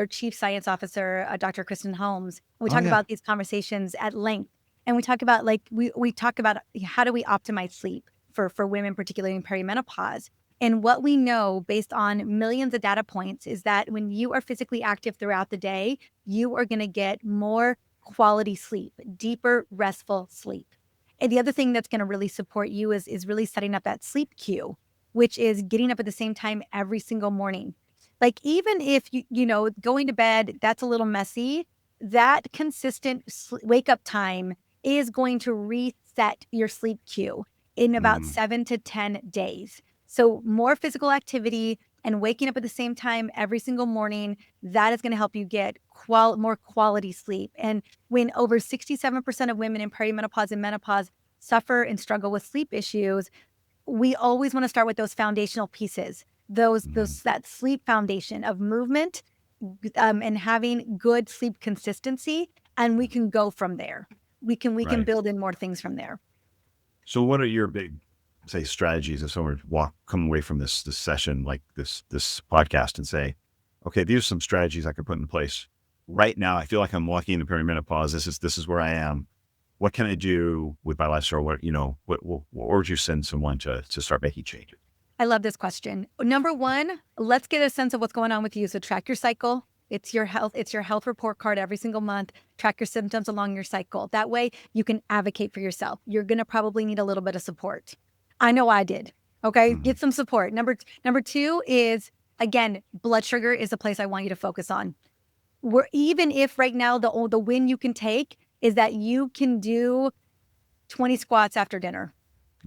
Speaker 2: chief science officer, Dr. Kristen Holmes. We
Speaker 1: Oh
Speaker 2: talk
Speaker 1: yeah.
Speaker 2: about these conversations at length. And we talk about we talk about how do we optimize sleep for women, particularly in perimenopause. And what we know based on millions of data points is that when you are physically active throughout the day, you are going to get more quality sleep, deeper, restful sleep. And the other thing that's going to really support you is really setting up that sleep cue, which is getting up at the same time every single morning. Like even if going to bed, that's a little messy, that consistent wake up time is going to reset your sleep cue in about
Speaker 1: Mhm.
Speaker 2: 7 to 10 days. So more physical activity and waking up at the same time every single morning, that is going to help you get more quality sleep. And when over 67% of women in perimenopause and menopause suffer and struggle with sleep issues, we always want to start with those foundational pieces,
Speaker 1: Mhm.
Speaker 2: that sleep foundation of movement, and having good sleep consistency, and we can go from there. We can
Speaker 1: Right.
Speaker 2: build in more things from there.
Speaker 1: So, what are your big, say, strategies if someone come away from this session, like this podcast, and say, okay, these are some strategies I could put in place right now. I feel like I'm walking into perimenopause. This is where I am. What can I do with my lifestyle? Where would you send someone to start making changes?
Speaker 2: I love this question. Number one, let's get a sense of what's going on with you. So track your cycle. It's your health report card every single month. Track your symptoms along your cycle. That way you can advocate for yourself. You're going to probably need a little bit of support. I know I did. Okay.
Speaker 1: Hmm.
Speaker 2: Get some support. Number two is, again, blood sugar is a place I want you to focus on. Even if right now the win you can take is that you can do 20 squats after dinner,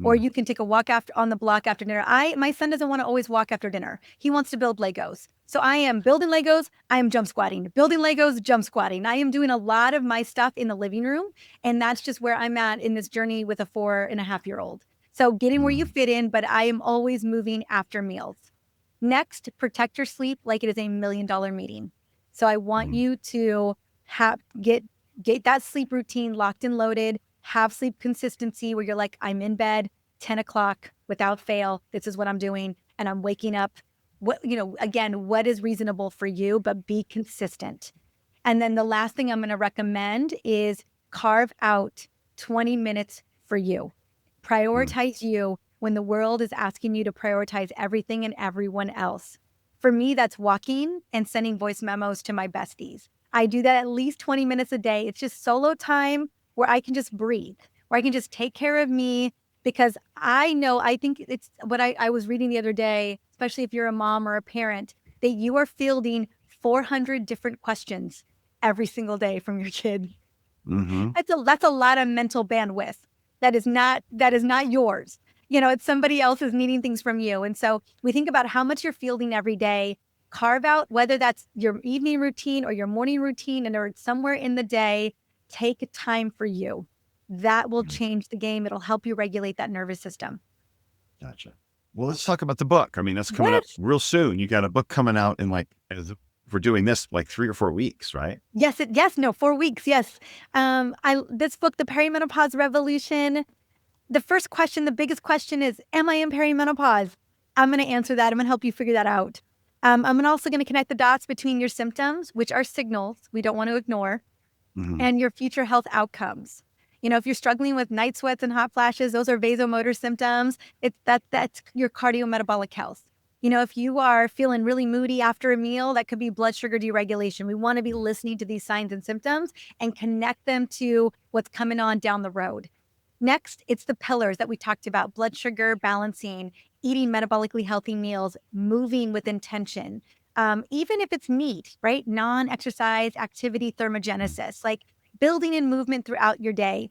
Speaker 2: or
Speaker 1: Hmm.
Speaker 2: you can take a walk after on the block after dinner. My son doesn't want to always walk after dinner. He wants to build Legos. So I am building Legos, I am jump squatting. Building Legos, jump squatting. I am doing a lot of my stuff in the living room. And that's just where I'm at in this journey with a 4.5-year-old. So getting where you
Speaker 1: Hmm.
Speaker 2: fit in, but I am always moving after meals. Next, protect your sleep like it is $1 million meeting. So I want
Speaker 1: Hmm.
Speaker 2: you to have get that sleep routine locked and loaded, have sleep consistency where you're like, I'm in bed 10 o'clock without fail. This is what I'm doing. And I'm waking up. Again, what is reasonable for you, but be consistent. And then the last thing I'm going to recommend is carve out 20 minutes for you.
Speaker 1: Hmm.
Speaker 2: Prioritize you when the world is asking you to prioritize everything and everyone else. For me, that's walking and sending voice memos to my besties. I do that at least 20 minutes a day. It's just solo time where I can just breathe, where I can just take care of me, because I think it's what I was reading the other day, especially if you're a mom or a parent, that you are fielding 400 different questions every single day from your kid.
Speaker 1: Hmm.
Speaker 2: That's a lot of mental bandwidth that is not yours. It's somebody else is needing things from you. And so we think about how much you're fielding every day, carve out whether that's your evening routine or your morning routine, and or somewhere in the day, take time for you. That will change the game. It'll help you regulate that nervous system.
Speaker 1: Gotcha. Well, let's talk about the book. I mean, that's coming up
Speaker 2: Yes.
Speaker 1: real soon. You got a book coming out in like, as we're doing this, like 3 or 4 weeks, right?
Speaker 2: Yes, no, 4 weeks. Yes. This book, The Perimenopause Revolution, the first question, the biggest question is, am I in perimenopause? I'm going to answer that. I'm going to help you figure that out. I'm also going to connect the dots between your symptoms, which are signals we don't want to ignore,
Speaker 1: Mm-hmm.
Speaker 2: and your future health outcomes. If you're struggling with night sweats and hot flashes, those are vasomotor symptoms. That's your cardiometabolic health. If you are feeling really moody after a meal, that could be blood sugar deregulation. We want to be listening to these signs and symptoms and connect them to what's coming on down the road. Next, it's the pillars that we talked about: blood sugar balancing, eating metabolically healthy meals, moving with intention. Even if it's neat, right? Non-exercise activity thermogenesis, like building in movement throughout your day.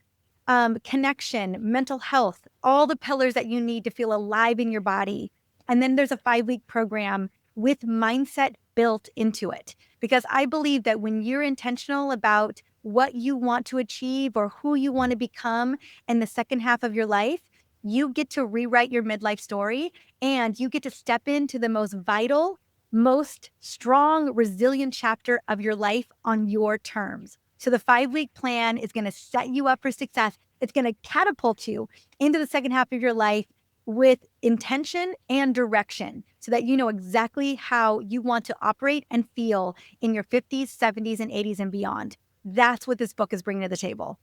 Speaker 2: Connection, mental health, all the pillars that you need to feel alive in your body. And then there's a 5-week program with mindset built into it. Because I believe that when you're intentional about what you want to achieve or who you want to become in the second half of your life, you get to rewrite your midlife story, and you get to step into the most vital, most strong, resilient chapter of your life on your terms. So the 5-week plan is going to set you up for success. It's going to catapult you into the second half of your life with intention and direction, so that you know exactly how you want to operate and feel in your 50s, 70s, and 80s and beyond. That's what this book is bringing to the table.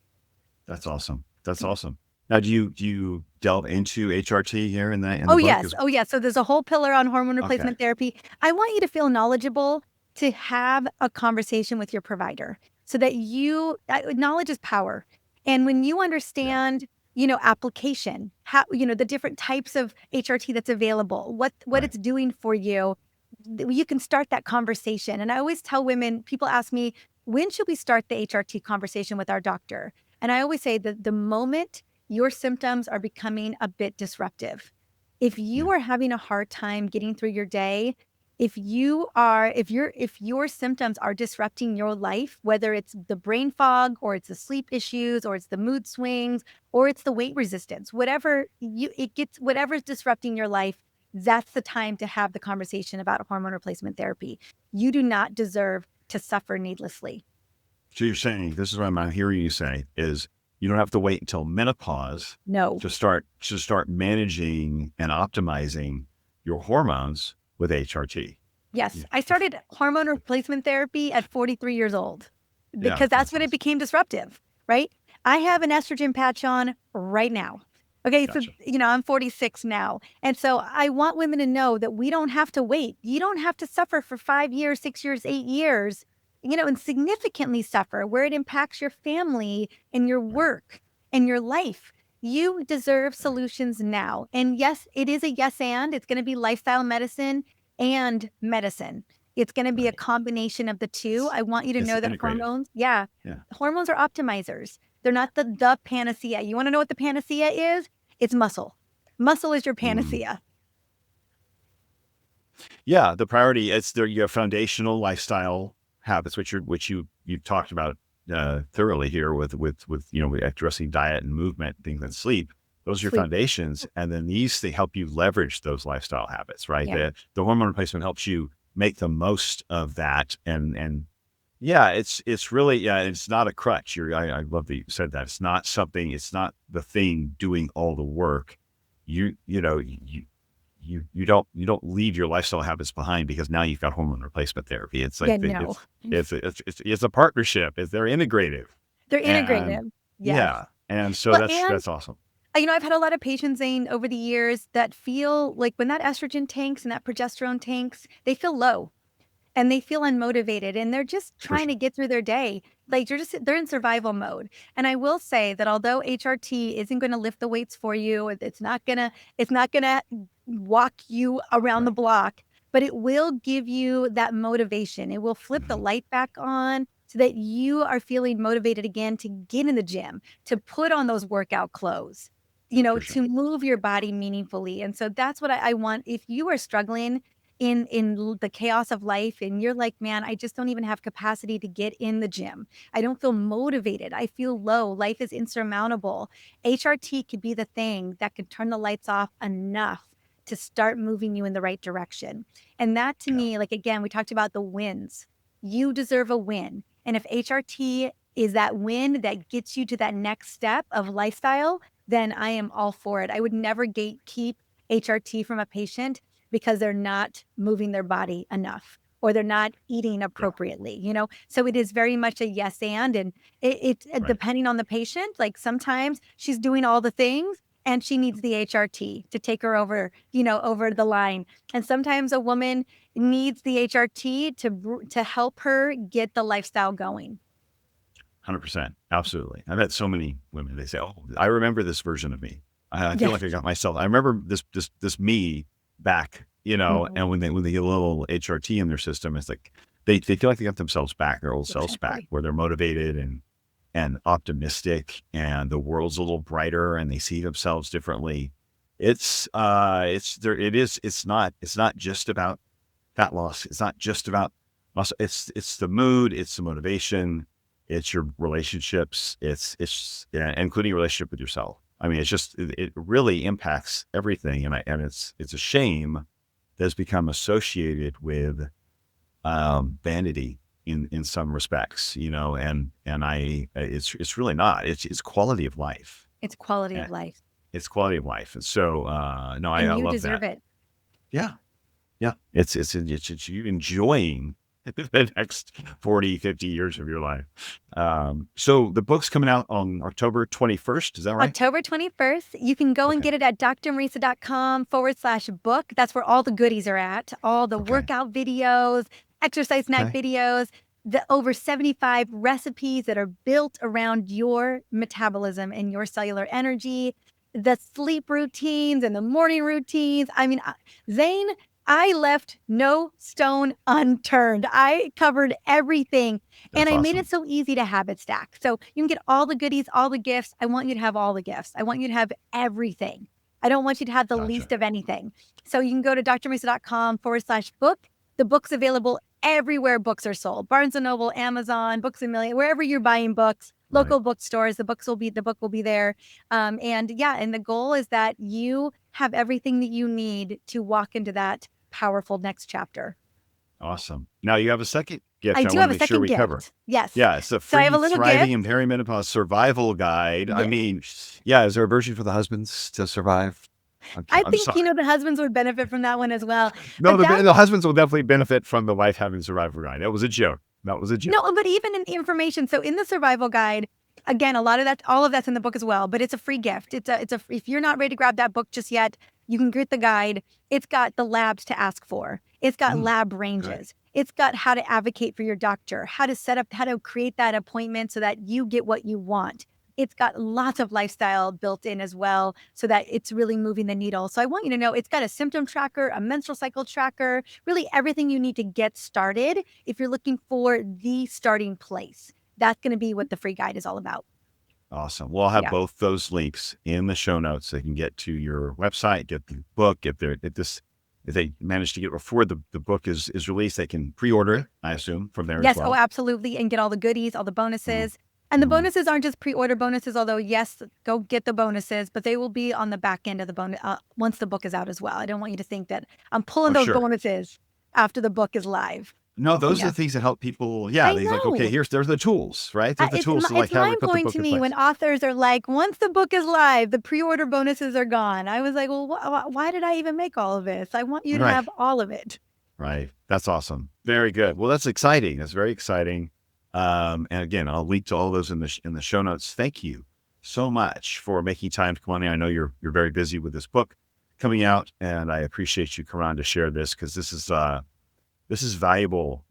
Speaker 1: That's awesome. That's awesome. Now, do you delve into HRT here in the
Speaker 2: Oh,
Speaker 1: book?
Speaker 2: yes. Oh, yes. So there's a whole pillar on hormone
Speaker 1: Okay.
Speaker 2: replacement therapy. I want you to feel knowledgeable, to have a conversation with your provider, so that knowledge is power. And when you
Speaker 1: Yeah.
Speaker 2: understand, application, how, the different types of HRT that's available, what
Speaker 1: Right.
Speaker 2: it's doing for you, you can start that conversation. And I always tell women, people ask me, when should we start the HRT conversation with our doctor? And I always say that the moment your symptoms are becoming a bit disruptive. If
Speaker 1: Yeah.
Speaker 2: you are having a hard time getting through your day, if your symptoms are disrupting your life, whether it's the brain fog or it's the sleep issues or it's the mood swings or it's the weight resistance, whatever's disrupting your life, that's the time to have the conversation about hormone replacement therapy. You do not deserve to suffer needlessly.
Speaker 1: So you're saying, this is what I'm hearing you say, is you don't have to wait until menopause
Speaker 2: No.
Speaker 1: to start managing and optimizing your hormones with HRT.
Speaker 2: Yes,
Speaker 1: Yeah.
Speaker 2: I started hormone replacement therapy at 43 years old
Speaker 1: Yeah.
Speaker 2: because that's
Speaker 1: That's
Speaker 2: when it
Speaker 1: awesome.
Speaker 2: became disruptive, right? I have an estrogen patch on right now. Okay, so
Speaker 1: Gotcha.
Speaker 2: I'm 46 now. And so I want women to know that we don't have to wait. You don't have to suffer for 5 years, 6 years, 8 years, and significantly suffer where it impacts your family and your
Speaker 1: Right.
Speaker 2: work and your life. You deserve
Speaker 1: Right.
Speaker 2: solutions now. And yes, it is a yes and. It's going to be lifestyle medicine and medicine. It's going to be a
Speaker 1: Right.
Speaker 2: combination of the two.
Speaker 1: It's
Speaker 2: I want you to
Speaker 1: it's
Speaker 2: know that
Speaker 1: integrated. Yeah.
Speaker 2: hormones are optimizers. They're not the panacea. You want to know what the panacea is? It's muscle. Muscle is your
Speaker 1: Mm.
Speaker 2: panacea.
Speaker 1: Yeah. The priority is your foundational lifestyle habits, you've talked about thoroughly here with addressing diet and movement, things and sleep. Those are your
Speaker 2: Sleep.
Speaker 1: foundations, and then they help you leverage those lifestyle habits, right?
Speaker 2: Yeah.
Speaker 1: The hormone replacement helps you make the most of that, and yeah, it's really, yeah, it's not a crutch. I love that you said that. It's not something. It's not the thing doing all the work. You don't leave your lifestyle habits behind because now you've got hormone replacement therapy. It's
Speaker 2: Yeah,
Speaker 1: like
Speaker 2: no.
Speaker 1: it's a partnership. They're integrative,
Speaker 2: They're
Speaker 1: and
Speaker 2: integrative. Yes.
Speaker 1: yeah, and so
Speaker 2: Well,
Speaker 1: that's
Speaker 2: and
Speaker 1: that's awesome.
Speaker 2: I've had a lot of patients, Zane, over the years that feel like when that estrogen tanks and that progesterone tanks, they feel low. And they feel unmotivated and they're just
Speaker 1: For
Speaker 2: trying
Speaker 1: sure.
Speaker 2: to get through their day. Like they're in survival mode. And I will say that although HRT isn't going to lift the weights for you, it's not gonna walk you around the
Speaker 1: Right.
Speaker 2: block, but it will give you that motivation. It will flip the
Speaker 1: Mhm.
Speaker 2: light back on so that you are feeling motivated again to get in the gym, to put on those workout clothes,
Speaker 1: For sure.
Speaker 2: to move your body meaningfully. And so that's what I want. If you are struggling in the chaos of life and you're like, man, I just don't even have capacity to get in the gym, I don't feel motivated, I feel low, life is insurmountable, HRT could be the thing that could turn the lights off enough to start moving you in the right direction. And that to me, like, again, we talked about the wins. You deserve a win. And if HRT is that win that gets you to that next step of lifestyle, then I am all for it. I would never gatekeep HRT from a patient because they're not moving their body enough or they're not eating appropriately, you know? So it is very much a yes and it depending on the patient, like sometimes she's doing all the things and she needs the HRT to take her over, you know, over the line. And sometimes a woman needs the HRT to help her get the lifestyle going.
Speaker 1: 100%. Absolutely. I've met so many women. They say, "Oh, I remember this version of me. I feel like I got myself. I remember this me back, you know."
Speaker 2: Mhm.
Speaker 1: And when they get a little HRT in their system, it's like they feel like they got themselves back, their old selves back,
Speaker 2: Exactly.
Speaker 1: where they're motivated and optimistic, and the world's a little brighter, and they see themselves differently. It's there. It is. It's not just about fat loss. It's not just about muscle. It's the mood. It's the motivation. It's your relationships. It's yeah, including your relationship with yourself. I mean, it really impacts everything, and it's a shame that it's become associated with vanity in some respects, you know, and it's really not. It's quality of life.
Speaker 2: It's quality
Speaker 1: Eh,
Speaker 2: of life
Speaker 1: It's quality of life, and so no, I
Speaker 2: and you
Speaker 1: love that.
Speaker 2: deserve it.
Speaker 1: Yeah. Yeah, it's you enjoying the next 40, 50 years of your life. So the book's coming out on October 21st. Is that right?
Speaker 2: October 21st. You can go and
Speaker 1: Okay.
Speaker 2: get it at drmariza.com/book. That's where all the goodies are at, all the
Speaker 1: Okay.
Speaker 2: workout videos, exercise snack
Speaker 1: Okay.
Speaker 2: videos, the over 75 recipes that are built around your metabolism and your cellular energy, the sleep routines and the morning routines. I mean, Zane, I left no stone unturned. I covered everything and
Speaker 1: That's
Speaker 2: I made it
Speaker 1: awesome.
Speaker 2: so easy to habit stack. So you can get all the goodies, all the gifts. I want you to have all the gifts. I want you to have everything. I don't want you to have the
Speaker 1: Gotcha.
Speaker 2: least of anything. So you can go to drmariza.com/book. The book's available everywhere books are sold. Barnes and Noble, Amazon, Books a Million, wherever you're buying books,
Speaker 1: Right.
Speaker 2: local bookstores, the book will be there. And yeah, and the goal is that you have everything that you need to walk into that powerful next chapter.
Speaker 1: Awesome. Now you have a second gift
Speaker 2: I
Speaker 1: I
Speaker 2: do
Speaker 1: want to
Speaker 2: have a
Speaker 1: make sure
Speaker 2: second
Speaker 1: we cover.
Speaker 2: gift. Yes.
Speaker 1: Yeah, it's a
Speaker 2: So I have
Speaker 1: free
Speaker 2: a little
Speaker 1: thriving
Speaker 2: gift.
Speaker 1: in perimenopause survival guide. I
Speaker 2: Yes.
Speaker 1: mean, yeah, is there a version for the husbands to survive? Okay,
Speaker 2: I
Speaker 1: I'm
Speaker 2: think,
Speaker 1: sorry.
Speaker 2: the husbands would benefit from that one as well.
Speaker 1: No,
Speaker 2: But that
Speaker 1: the husbands will definitely benefit from the wife having survivor guide. That was a joke. That was a
Speaker 2: no,
Speaker 1: joke.
Speaker 2: but even in the information, so in the survival guide, again, a lot of that, all of that's in the book as well, but it's a free gift. If you're not ready to grab that book just yet, you can get the guide. It's got the labs to ask for. It's got
Speaker 1: Mm,
Speaker 2: lab
Speaker 1: good.
Speaker 2: ranges. It's got how to advocate for your doctor, how to set up, how to create that appointment so that you get what you want. It's got lots of lifestyle built in as well so that it's really moving the needle. So I want you to know it's got a symptom tracker, a menstrual cycle tracker, really everything you need to get started if you're looking for the starting place. That's going to be what the free guide is all about.
Speaker 1: Awesome. Well, I'll have
Speaker 2: Yeah.
Speaker 1: both those links in the show notes. They can get to your website, get the book. If they manage to get before the book is released, they can pre-order it, I assume, from there as
Speaker 2: Yes. Oh,
Speaker 1: well.
Speaker 2: absolutely. And get all the goodies, all the
Speaker 1: Mhm.
Speaker 2: bonuses. And the
Speaker 1: Mhm.
Speaker 2: bonuses aren't just pre-order bonuses, although yes, go get the bonuses, but they will be on the back end of the bonus once the book is out as well. I don't want you to think that I'm pulling
Speaker 1: Oh,
Speaker 2: those
Speaker 1: sure.
Speaker 2: bonuses after the book is live.
Speaker 1: No, those are
Speaker 2: Yeah.
Speaker 1: the things that help people. Yeah,
Speaker 2: I
Speaker 1: they like, okay,
Speaker 2: know.
Speaker 1: there's the tools, right? There's the
Speaker 2: It's
Speaker 1: tools to like
Speaker 2: it's
Speaker 1: how we
Speaker 2: mind
Speaker 1: put the
Speaker 2: blowing
Speaker 1: book
Speaker 2: to
Speaker 1: in
Speaker 2: me when
Speaker 1: place.
Speaker 2: authors are like, once the book is live, the pre-order bonuses are gone. I was like, well, why did I even make all of this? I want you to
Speaker 1: Right.
Speaker 2: have all of it.
Speaker 1: Right. That's awesome. Very good. Well, that's exciting. That's very exciting. And again, I'll link to all those in the show notes. Thank you so much for making time to come on in. I know you're very busy with this book coming out, and I appreciate you coming on to share this because this is valuable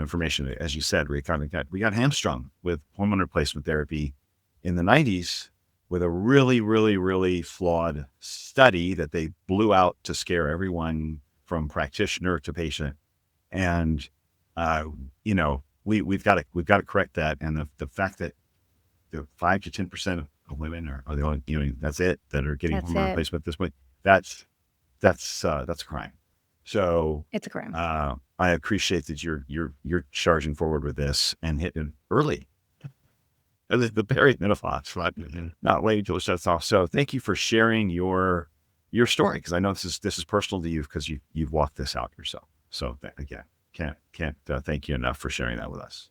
Speaker 1: information. As you said, we got hamstrung with hormone replacement therapy in the 90s with a really flawed study that they blew out to scare everyone from practitioner to patient. And uh, we've got to correct that. And the fact that the 5 to 10% of women are the only, that's it, that are getting
Speaker 2: That's
Speaker 1: hormone
Speaker 2: it.
Speaker 1: replacement at this point, that's a crime. So
Speaker 2: It's a crime.
Speaker 1: I appreciate that you're charging forward with this and hitting early. The perimenopause, right? Not waiting till it shuts off. So thank you for sharing your your story, because I know this is personal to you because you've walked this out yourself. So again, can't thank you enough for sharing that with us.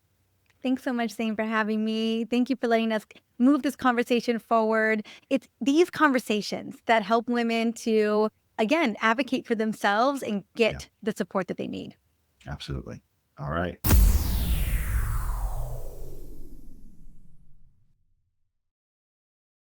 Speaker 2: Thanks so much, Zane, for having me. Thank you for letting us move this conversation forward. It's these conversations that help women to, again, advocate for themselves and get the support that they need.
Speaker 1: Absolutely. All right.